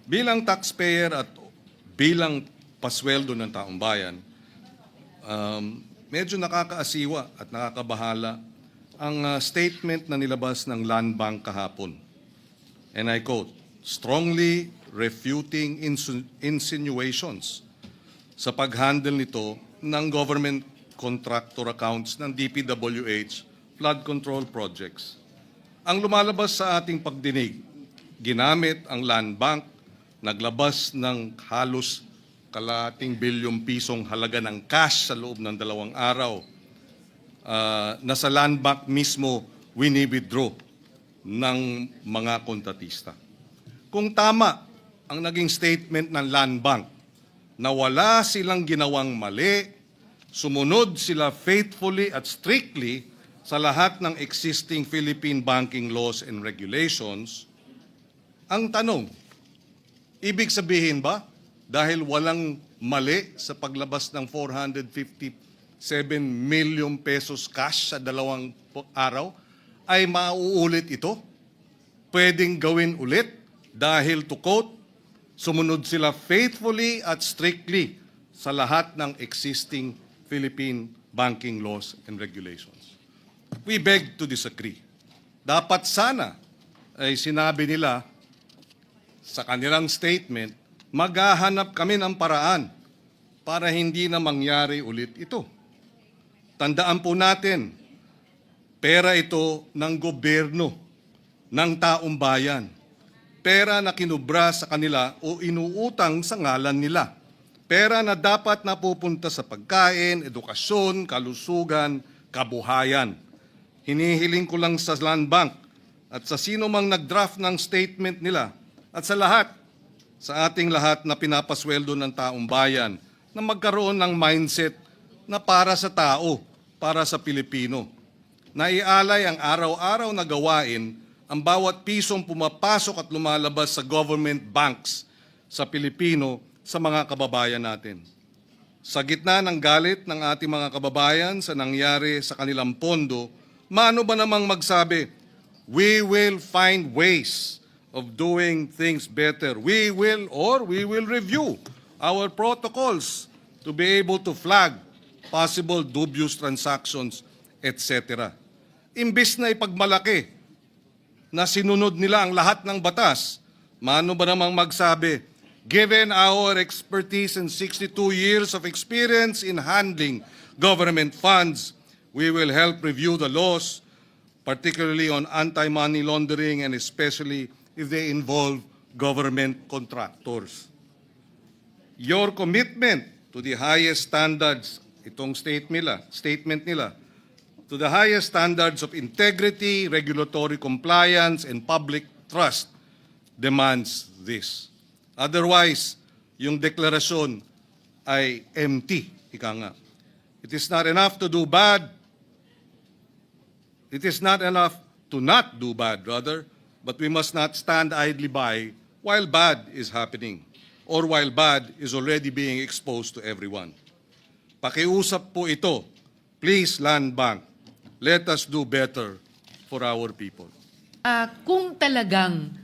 Bilang taxpayer at bilang pasweldo ng taong bayan, medyo nakakaasiwa at nakakabahala ang statement na nilabas ng Land Bank kahapon. And I quote, strongly refuting insinuations sa pag-handle nito ng government contractor accounts ng DPWH flood control projects. Ang lumalabas sa ating pagdinig, ginamit ang Land Bank, naglabas ng halos kalating bilyong pisong halaga ng cash sa loob ng 2 araw na sa Land Bank mismo wini-withdraw ng mga kontratista. Kung tama ang naging statement ng Land Bank na wala silang ginawang mali, sumunod sila faithfully at strictly sa lahat ng existing Philippine banking laws and regulations, ang tanong, ibig sabihin ba dahil walang mali sa paglabas ng 457 million pesos cash sa 2 araw, ay mauulit ito? Pwedeng gawin ulit dahil to quote, sumunod sila faithfully at strictly sa lahat ng existing Philippine banking laws and regulations. We beg to disagree. Dapat sana ay sinabi nila sa kanilang statement, maghahanap kami ng paraan para hindi na mangyari ulit ito. Tandaan po natin, pera ito ng gobyerno, ng taong bayan. Pera na kinubra sa kanila o inuutang sa ngalan nila. Pera na dapat napupunta sa pagkain, edukasyon, kalusugan, kabuhayan. Hinihiling ko lang sa Land Bank at sa sino mang nag-draft ng statement nila at sa lahat, sa ating lahat na pinapasweldo ng taong bayan na magkaroon ng mindset na para sa tao, para sa Pilipino. Naialay ang araw-araw na gawain ang bawat pisong pumapasok at lumalabas sa government banks sa Pilipino sa mga kababayan natin. Sa gitna ng galit ng ating mga kababayan sa nangyari sa kanilang pondo, maano ba namang magsabi, we will find ways of doing things better. We will review our protocols to be able to flag possible dubious transactions, etc. Imbis na ipagmalaki na sinunod nila ang lahat ng batas, maano ba namang magsabi, given our expertise and 62 years of experience in handling government funds, we will help review the laws, particularly on anti-money laundering and especially if they involve government contractors. Your commitment to the highest standards, itong statement nila, to the highest standards of integrity, regulatory compliance, and public trust demands this. Otherwise, yung deklarasyon ay empty, ika nga. It is not enough to do bad. It is not enough to not do bad, rather, but we must not stand idly by while bad is happening or while bad is already being exposed to everyone. Pakiusap po ito. Please, Land Bank, let us do better for our people. Kung talagang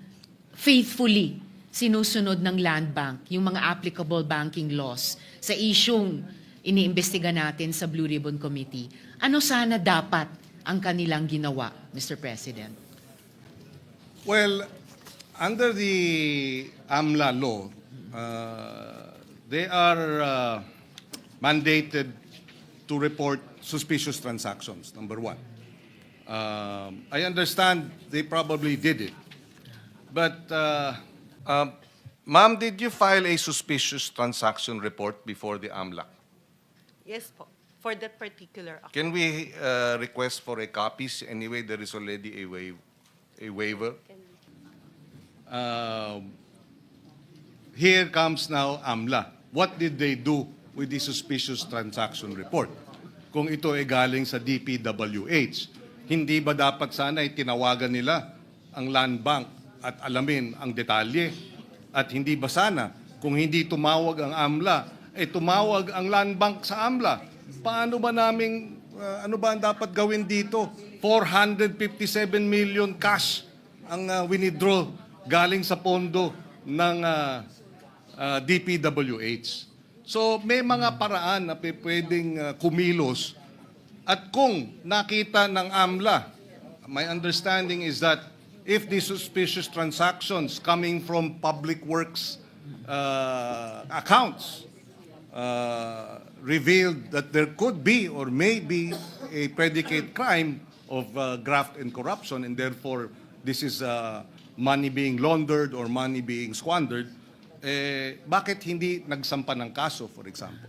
faithfully sinusunod ng Land Bank yung mga applicable banking laws sa isyung iniimbestiga natin sa Blue Ribbon Committee, ano sana dapat ang kanilang ginawa, Mr. President? Well, under the AMLA law, they are mandated to report suspicious transactions, number one. I understand they probably did it. But, ma'am, did you file a suspicious transaction report before the AMLAC? Yes po, for that particular account. Can we request for a copy? Anyway, there is already a waiver. Here comes now AMLA. What did they do with the suspicious transaction report? Kung ito ay galing sa DPWH, hindi ba dapat sana ay tinawagan nila ang Land Bank at alamin ang detalye? At hindi ba sana, kung hindi tumawag ang AMLA, tumawag ang Land Bank sa AMLA? Paano ba naming, ano ba ang dapat gawin dito? 457 million cash ang winidraw galing sa pondo ng DPWH. So may mga paraan na pwedeng kumilos at kung nakita ng AMLA, my understanding is that if the suspicious transactions coming from public works accounts revealed that there could be or may be a predicate crime of graft and corruption, and therefore this is money being laundered or money being squandered, bakit hindi nagsampa ng kaso, for example?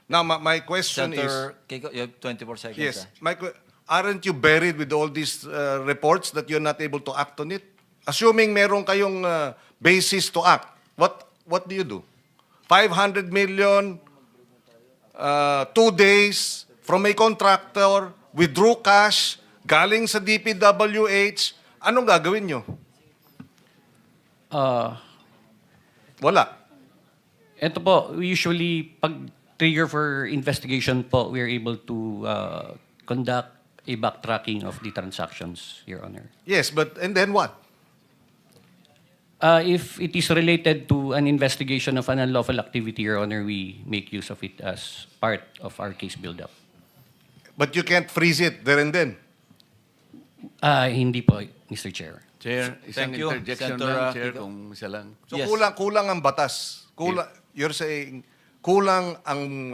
Now, my question is... Senator Kiko, you have 24 seconds. Yes. sir. Aren't you buried with all these reports that you're not able to act on it? Assuming meron kayong basis to act, what do you do? 500 million, 2 days from a contractor, withdrew cash, galing sa DPWH, anong gagawin nyo? Wala. Ito po, usually pag trigger for investigation po, we are able to conduct a backtracking of the transactions, Your Honor. Yes, but and then what? If it is related to an investigation of an unlawful activity, Your Honor, we make use of it as part of our case build-up. But you can't freeze it there and then. Hindi po, Mr. Chair. Chair, isang Thank you, interjection Senator lang, Chair, Kiko. kung isa lang. So Yes. kulang ang batas. You're saying kulang ang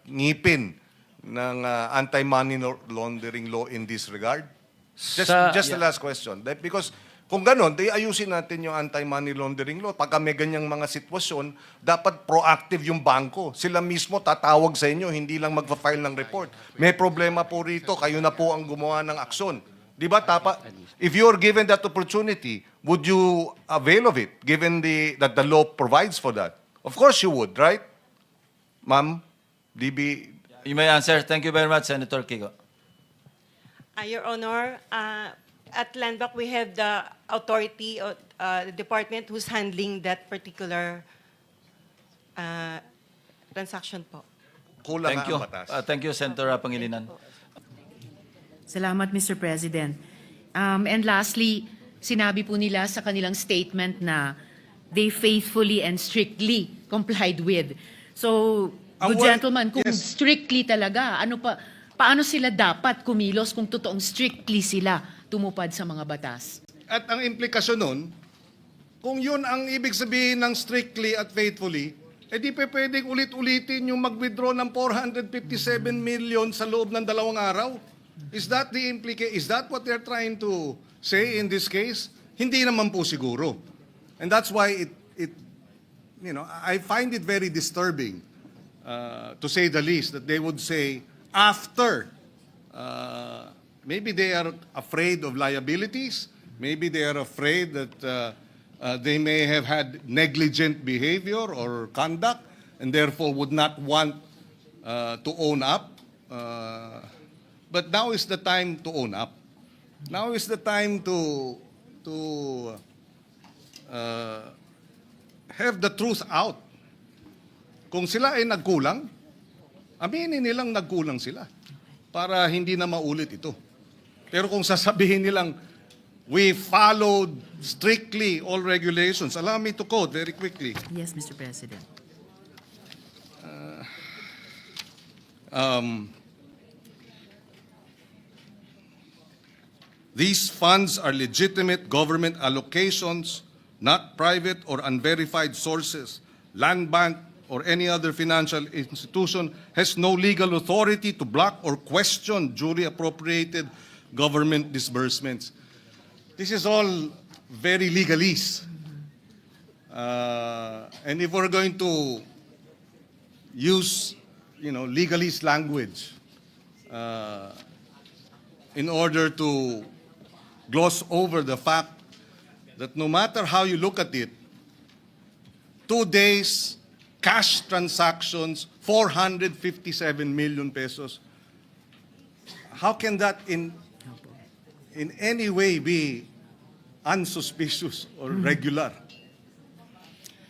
ngipin ng anti-money laundering law in this regard? Just the last question. Because kung ganon, ayusin natin yung anti-money laundering law. Pagka may ganyang mga sitwasyon, dapat proactive yung bangko. Sila mismo tatawag sa inyo, hindi lang magpa-file ng report. May problema po rito, kayo na po ang gumawa ng aksyon. Di ba? If you're given that opportunity, would you avail of it, given that the law provides for that? Of course you would, right? Ma'am, DB... You may answer. Thank you very much, Senator Kiko. Your Honor, at Landbank, we have the authority, the department who's handling that particular transaction po. Kulang Thank you. ang batas. Thank you, Senator Pangilinan. Salamat, Mr. President. And lastly, sinabi po nila sa kanilang statement na they faithfully and strictly complied with. So, good Well, gentleman, kung yes. strictly talaga, paano sila dapat kumilos kung totoong strictly sila tumupad sa mga batas? At ang implikasyon nun, kung yun ang ibig sabihin ng strictly at faithfully, di pwedeng ulit-ulitin yung mag-withdraw ng 457 million sa loob ng 2 araw. Is that is that what they're trying to say in this case? Hindi naman po siguro. And that's why I find it very disturbing, to say the least, that they would say after, maybe they are afraid of liabilities, maybe they are afraid that they may have had negligent behavior or conduct, and therefore would not want to own up. But now is the time to own up. Now is the time to have the truth out. Kung sila ay nagkulang, aminin nilang nagkulang sila para hindi na maulit ito. Pero kung sasabihin nilang, we followed strictly all regulations, allow me to quote very quickly. Yes, Mr. President. These funds are legitimate government allocations, not private or unverified sources. Land Bank or any other financial institution has no legal authority to block or question duly appropriated government disbursements. This is all very legalese. And if we're going to use, legalese language in order to gloss over the fact that no matter how you look at it, 2 days, cash transactions, 457 million pesos. How can that in any way be unsuspicious or regular?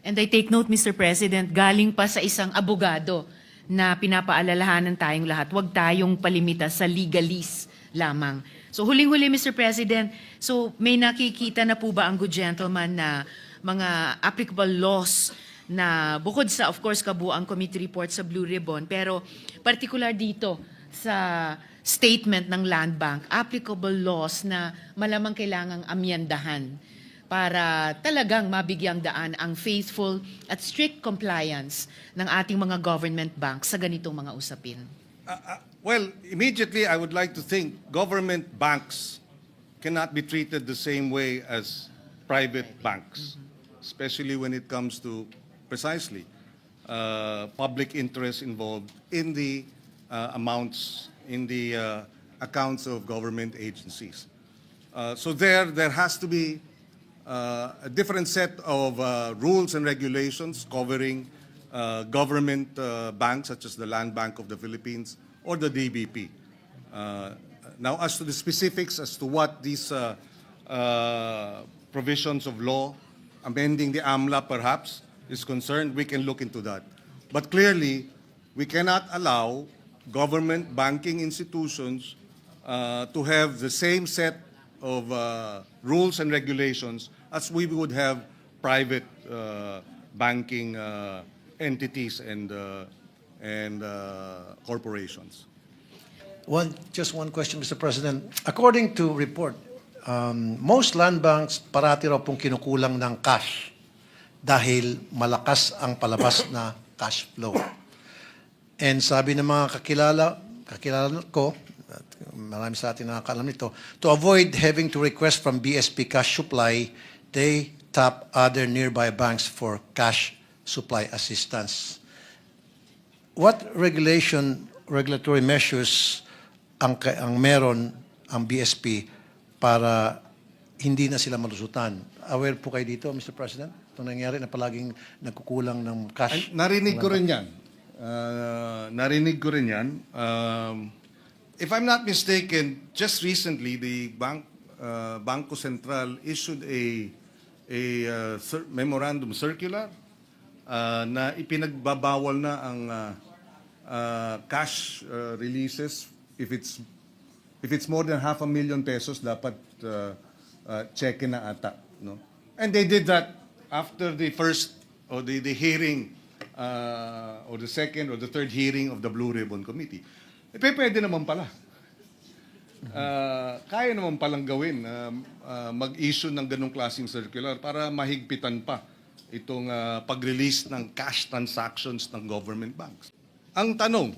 And I take note, Mr. President, galing pa sa isang abogado na pinapaalalahanan tayong lahat, huwag tayong palimita sa legalese lamang. So huling-huli, Mr. President, so may nakikita na po ba ang good gentleman na mga applicable laws na bukod sa, of course, kabuang committee report sa Blue Ribbon, pero particular dito sa statement ng Land Bank, applicable laws na malamang kailangang amyendahan para talagang mabigyang daan ang faithful at strict compliance ng ating mga government banks sa ganitong mga usapin. Well, immediately I would like to think government banks cannot be treated the same way as private banks, especially when it comes to precisely public interest involved in the amounts in the accounts of government agencies. So there has to be a different set of rules and regulations covering government banks such as the Land Bank of the Philippines or the DBP. Now, as to the specifics as to what these provisions of law, amending the AMLA perhaps, is concerned, we can look into that. But clearly, we cannot allow government banking institutions to have the same set of rules and regulations as we would have private banking entities and corporations. Just one question, Mr. President. According to report, most land banks parati raw pong kinukulang ng cash dahil malakas ang palabas na cash flow. And sabi ng mga kakilala ko, at marami sa atin nakakaalam nito, to avoid having to request from BSP cash supply, they tap other nearby banks for cash supply assistance. What regulatory measures ang meron ang BSP para hindi na sila malusutan? Aware po kayo dito, Mr. President? Ito nangyari na palaging nagkukulang ng cash. Narinig ko rin yan. If I'm not mistaken, just recently, the Bangko Sentral issued a memorandum circular na ipinagbabawal na ang cash releases if it's more than 500,000 pesos, dapat check na ata, no? And they did that after the first or the hearing or the second or the third hearing of the Blue Ribbon Committee. Pwede naman pala. Kaya naman palang gawin mag-issue ng ganong klaseng circular para mahigpitan pa itong pag-release ng cash transactions ng government banks. Ang tanong,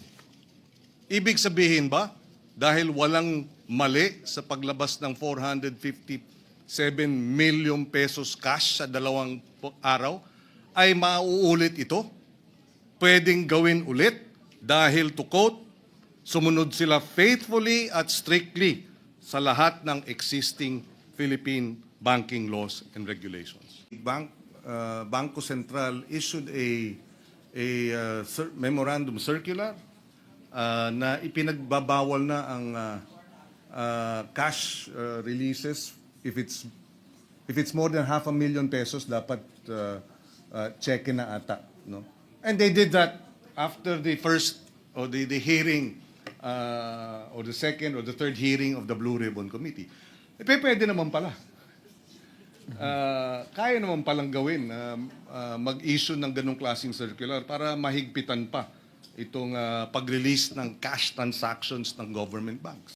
ibig sabihin ba dahil walang mali sa paglabas ng 457 million pesos cash sa 2 araw, ay mauulit ito? Pwedeng gawin ulit dahil, to quote, sumunod sila faithfully at strictly sa lahat ng existing Philippine banking laws and regulations. Bangko Sentral issued a memorandum circular na ipinagbabawal na ang cash releases if it's more than 500,000 pesos, dapat check na ata, no? And they did that after the first or the hearing or the second or the third hearing of the Blue Ribbon Committee. Pwede naman pala. Kaya naman palang gawin mag-issue ng ganong klaseng circular para mahigpitan pa itong pag-release ng cash transactions ng government banks.